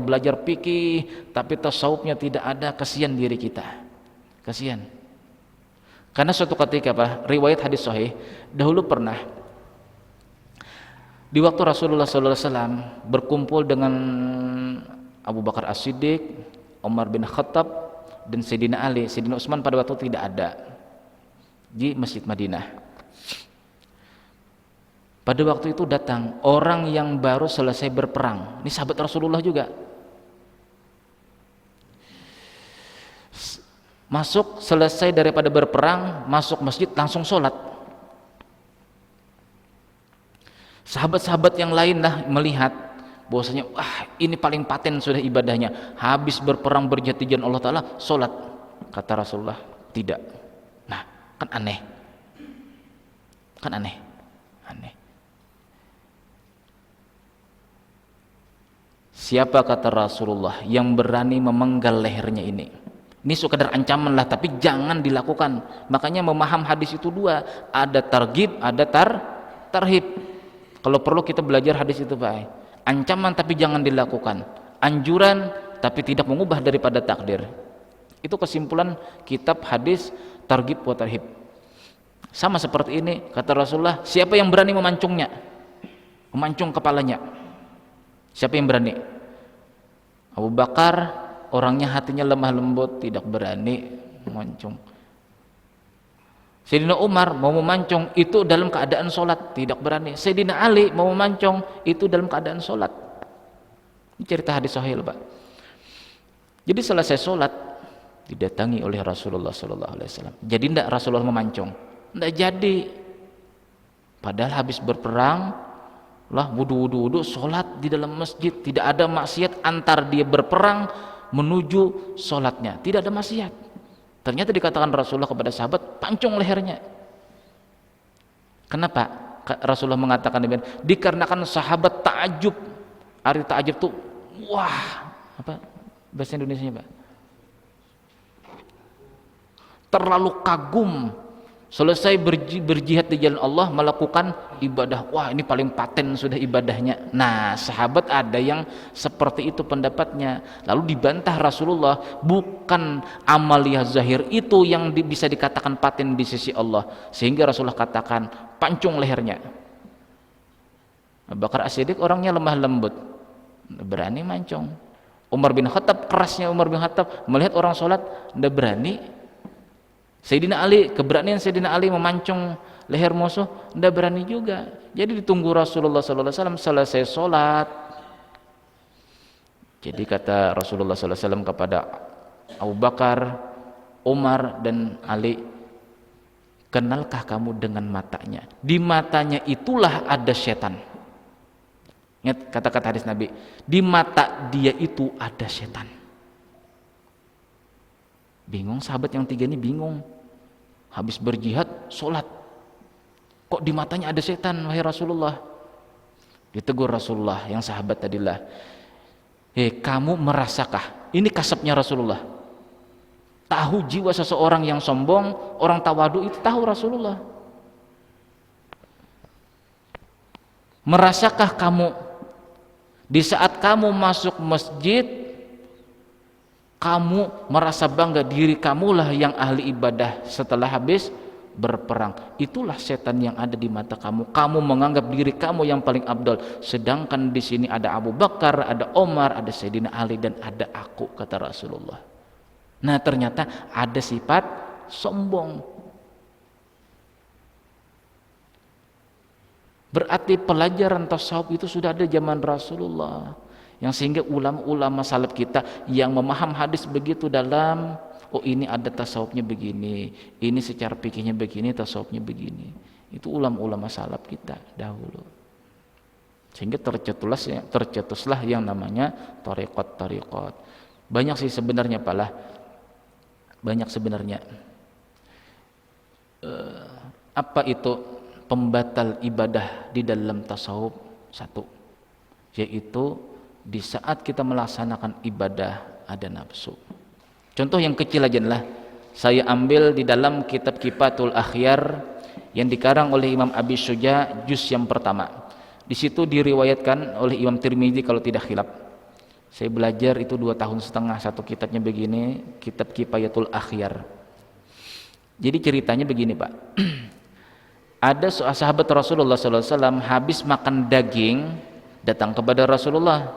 belajar fikih tapi tasawufnya tidak ada, kasihan diri kita, kasihan. Karena suatu ketika riwayat hadis sahih, dahulu pernah di waktu Rasulullah SAW berkumpul dengan Abu Bakar As-Siddiq, Umar bin Khattab, dan Sayyidina Ali. Sayyidina Utsman pada waktu itu tidak ada di Masjid Madinah. Pada waktu itu datang orang yang baru selesai berperang. Ini sahabat Rasulullah juga. Masuk, selesai daripada berperang, masuk masjid langsung sholat. Sahabat-sahabat yang lain lah melihat bahwasanya wah ini paling paten sudah ibadahnya, habis berperang berjihad di jalan Allah Ta'ala sholat. Kata Rasulullah tidak. Nah kan aneh, kan aneh. Siapa, kata Rasulullah, yang berani memenggal lehernya ini? Ini sekadar ancaman lah, tapi jangan dilakukan. Makanya memaham hadis itu dua, ada targhib, ada tarhib. Kalau perlu kita belajar hadis itu Pak. Ancaman tapi jangan dilakukan, anjuran tapi tidak mengubah daripada takdir. Itu kesimpulan kitab hadis targhib wa tarhib. Sama seperti ini kata Rasulullah, siapa yang berani memancungnya, memancung kepalanya? Siapa yang berani? Abu Bakar orangnya hatinya lemah lembut, tidak berani memancung. Sayyidina Umar mau memancung itu dalam keadaan sholat, tidak berani. Sayyidina Ali mau memancung itu dalam keadaan sholat. Ini cerita hadis sahih Pak. Jadi selesai sholat didatangi oleh Rasulullah SAW. Jadi tidak Rasulullah memancung, tidak jadi. Padahal habis berperang lah wudu sholat di dalam masjid, tidak ada maksiat antar dia berperang menuju sholatnya, tidak ada maksiat. Ternyata dikatakan Rasulullah kepada sahabat, pancung lehernya. Kenapa Rasulullah mengatakan demikian? Dikarenakan sahabat ta'ajub. Arti ta'ajub tuh wah, apa bahasa Indonesianya Pak? Terlalu kagum. Selesai berjihad di jalan Allah, melakukan ibadah, wah ini paling paten sudah ibadahnya. Nah sahabat ada yang seperti itu pendapatnya. Lalu dibantah Rasulullah, bukan amaliyah zahir itu yang bisa dikatakan paten di sisi Allah. Sehingga Rasulullah katakan pancung lehernya. Abu Bakar As-Siddiq orangnya lemah lembut, berani mancung. Umar bin Khattab, kerasnya Umar bin Khattab melihat orang sholat, tidak berani. Sayyidina Ali, keberanian Sayyidina Ali memancung leher musuh, tidak berani juga. Jadi ditunggu Rasulullah SAW selesai sholat. Jadi kata Rasulullah SAW kepada Abu Bakar, Umar dan Ali, kenalkah kamu dengan matanya? Di matanya itulah ada setan. Ingat kata-kata hadis Nabi, di mata dia itu ada setan. Bingung sahabat yang tiga ini, bingung. Habis berjihad sholat, kok di matanya ada setan wahai Rasulullah? Ditegur Rasulullah yang sahabat tadilah, kamu merasakah? Ini kasabnya Rasulullah. Tahu jiwa seseorang yang sombong, orang tawadu itu tahu Rasulullah. Merasakah kamu di saat kamu masuk masjid, kamu merasa bangga diri kamulah yang ahli ibadah setelah habis berperang? Itulah setan yang ada di mata kamu. Kamu menganggap diri kamu yang paling abdal, sedangkan di sini ada Abu Bakar, ada Omar, ada Sayyidina Ali, dan ada aku, kata Rasulullah. Nah ternyata ada sifat sombong. Berarti pelajaran tasawuf itu sudah ada zaman Rasulullah, yang sehingga ulama-ulama salaf kita yang memaham hadis begitu dalam, oh ini ada tasawufnya begini, ini secara fikihnya begini, tasawufnya begini. Itu ulama-ulama salaf kita dahulu. Sehingga tercetuslah yang namanya tariqat. Banyak sih sebenarnya Pak, banyak sebenarnya. Apa itu pembatal ibadah di dalam tasawuf? Satu, yaitu di saat kita melaksanakan ibadah ada nafsu. Contoh yang kecil aja lah, saya ambil di dalam kitab Kifatul Akhyar yang dikarang oleh Imam Abi Syuja juz yang pertama. Di situ diriwayatkan oleh Imam Tirmidzi kalau tidak khilaf. Saya belajar itu 2,5 tahun, satu kitabnya begini, kitab Kifayatul Akhyar. Jadi ceritanya begini Pak, ada sahabat Rasulullah SAW habis makan daging, datang kepada Rasulullah,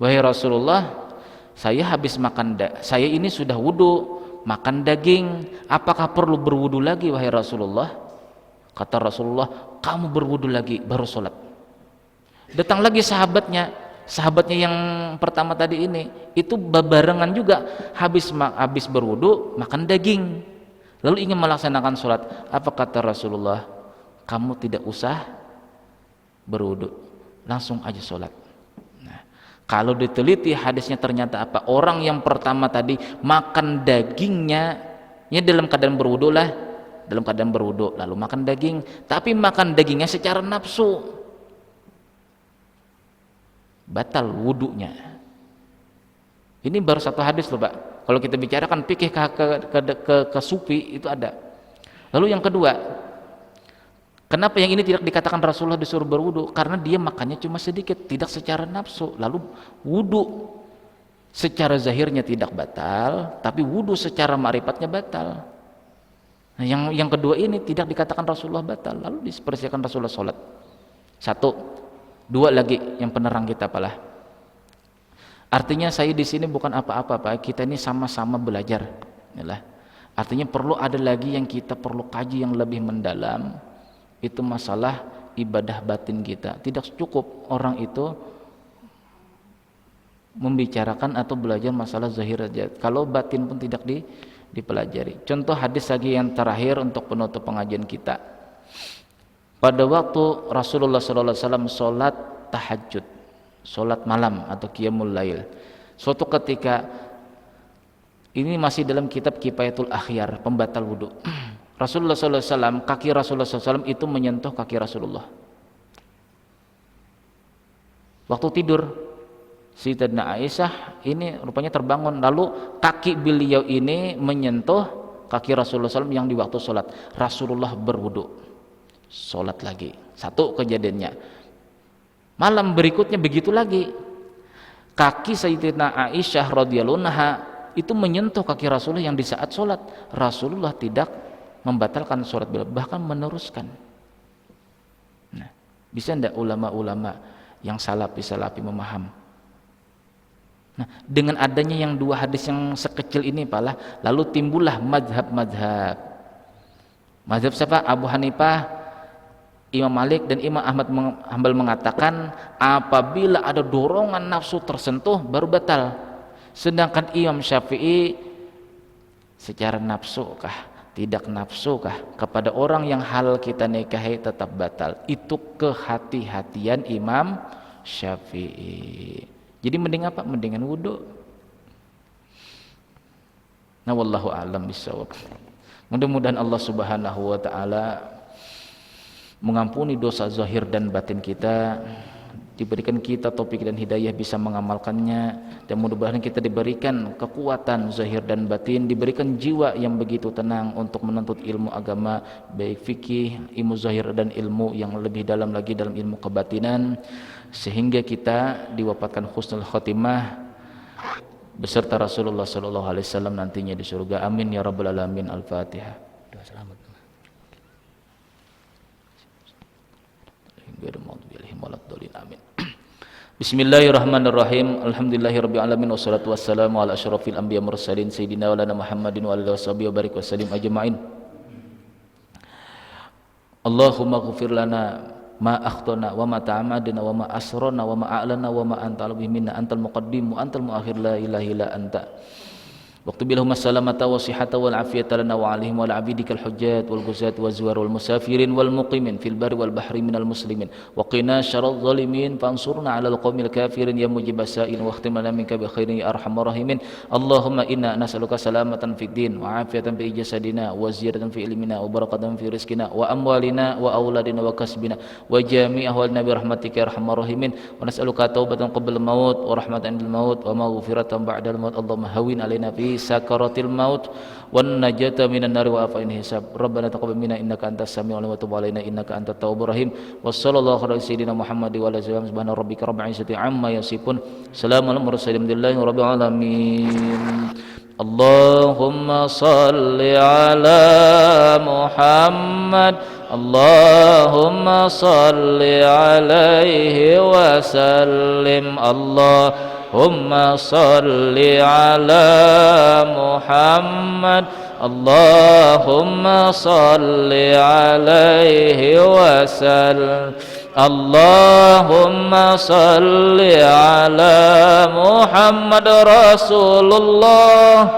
wahai Rasulullah, saya habis makan saya ini sudah wudu, makan daging, apakah perlu berwudu lagi wahai Rasulullah? Kata Rasulullah, kamu berwudu lagi baru sholat. Datang lagi sahabatnya yang pertama tadi ini, itu barengan juga habis berwudu makan daging, lalu ingin melaksanakan sholat. Apa kata Rasulullah? Kamu tidak usah berwudu, langsung aja sholat. Nah, kalau diteliti hadisnya ternyata apa? Orang yang pertama tadi makan dagingnya ya dalam keadaan berwudu lalu makan daging, tapi makan dagingnya secara nafsu, batal wudunya. Ini baru satu hadis loh Pak. Kalau kita bicarakan fikih ke sufi itu ada. Lalu yang kedua, kenapa yang ini tidak dikatakan Rasulullah disuruh berwudu? Karena dia makannya cuma sedikit, tidak secara nafsu. Lalu wudu secara zahirnya tidak batal, tapi wudu secara ma'rifatnya batal. Nah, yang kedua ini tidak dikatakan Rasulullah batal, lalu dipersiapkan Rasulullah sholat. Satu. Dua lagi yang penerang kita apalah. Artinya saya di sini bukan apa-apa Pak, kita ini sama-sama belajar. Yalah. Artinya perlu ada lagi yang kita perlu kaji yang lebih mendalam. Itu masalah ibadah batin kita. Tidak cukup orang itu membicarakan atau belajar masalah zahir saja, kalau batin pun tidak dipelajari. Contoh hadis lagi yang terakhir untuk penutup pengajian kita. Pada waktu Rasulullah SAW sholat tahajud, sholat malam atau qiyamul lail, suatu ketika, ini masih dalam kitab Kifayatul Akhyar, pembatal wudu, Rasulullah SAW, kaki Rasulullah SAW itu menyentuh kaki Rasulullah. Waktu tidur, Sayyidatina Aisyah ini rupanya terbangun, lalu kaki beliau ini menyentuh kaki Rasulullah SAW yang di waktu sholat. Rasulullah berwudu, sholat lagi. Satu kejadiannya. Malam berikutnya begitu lagi, kaki Sayyidatina Aisyah radhiyallahu anha itu menyentuh kaki Rasulullah yang di saat sholat. Rasulullah tidak membatalkan sholat beliau, bahkan meneruskan. Nah, bisa tidak ulama-ulama yang salafi memaham? Nah, dengan adanya yang dua hadis yang sekecil ini pala, lalu timbullah madhab siapa? Abu Hanifah, Imam Malik dan Imam Ahmad Hanbal mengatakan apabila ada dorongan nafsu tersentuh baru batal. Sedangkan Imam Syafi'i secara nafsukah, tidak nafsukah, kepada orang yang halal kita nikahi tetap batal. Itu kehati-hatian Imam Syafi'i. Jadi mending apa? Mendingan wudu. Nah, wallahu a'lam bishawab. Mudah-mudahan Allah Subhanahu wa taala mengampuni dosa zahir dan batin kita, diberikan kita taufik dan hidayah bisa mengamalkannya, dan mudah-mudahan kita diberikan kekuatan zahir dan batin, diberikan jiwa yang begitu tenang untuk menuntut ilmu agama, baik fikih, ilmu zahir dan ilmu yang lebih dalam lagi dalam ilmu kebatinan, sehingga kita diwafatkan husnul khotimah beserta Rasulullah SAW nantinya di surga. Amin ya rabbal alamin. Al-Fatihah. Selamat. Amin. Bismillahirrahmanirrahim. Alhamdulillahirabbil alamin wassalatu wassalamu ala asyrafil anbiya mursalin sayyidina wa lana Muhammadin wa alihi washabihi wa barik wasallim ajmain. Allahumma ighfir lana ma akhtana wa ma ta'amadna wa ma asrarna wa ma a'lana wa ma anta alim minna antal muqaddim wa antal muakhir la ilaha illa anta. Waqtu bilahum assalamata wa sihhata wal afiyata lana wa alaihim wa abidikal hujjat wal ghuzat wal zuwar wal musafirin wal muqimin fil barri wal bahri minal muslimin wa qina syarral zalimin fansurna 'alal qaumil kafirin ya mujibas sa'il wa khtim lana minka bi khairin ya arhamar rahimin. Allahumma inna nas'aluka salamatan fid din wa afiyatan fi jasadina wa ziyadatan fi ilmina wa barakatan fi rizqina wa amwalina wa auladina wa kasbina wa jami' ahwalina bi rahmatika ya arhamar rahimin. Wa nas'aluka taubatan qabla al maut wa rahmatan indal maut wa maghfiratan ba'dal maut. Allahumma hawwin 'alaina fi fi sakaratil maut wan najata minan nari wa afain hisab. Rabbana taqabbal minna innaka antas samiul alim wa tub alaina innaka antat tawwabur rahim. Wassallallahu ala sayyidina Muhammad wa ala alihi subhana rabbika rabbil izzati amma yasifun. Salamun alal mursalin alhamdulillahi rabbil alamin. Allahumma salli ala Muhammad. Allahumma salli alaihi wa sallim. Allahumma salli ala Muhammad. Allahumma salli alaihi wa sallim. Allahumma salli ala Muhammad Rasulullah.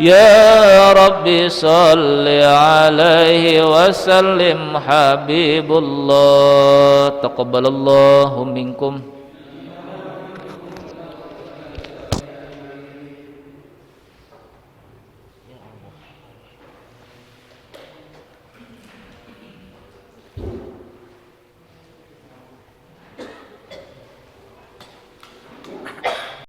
Ya Rabbi salli alaihi wa sallim Habibullah. Taqabbalallahu minkum.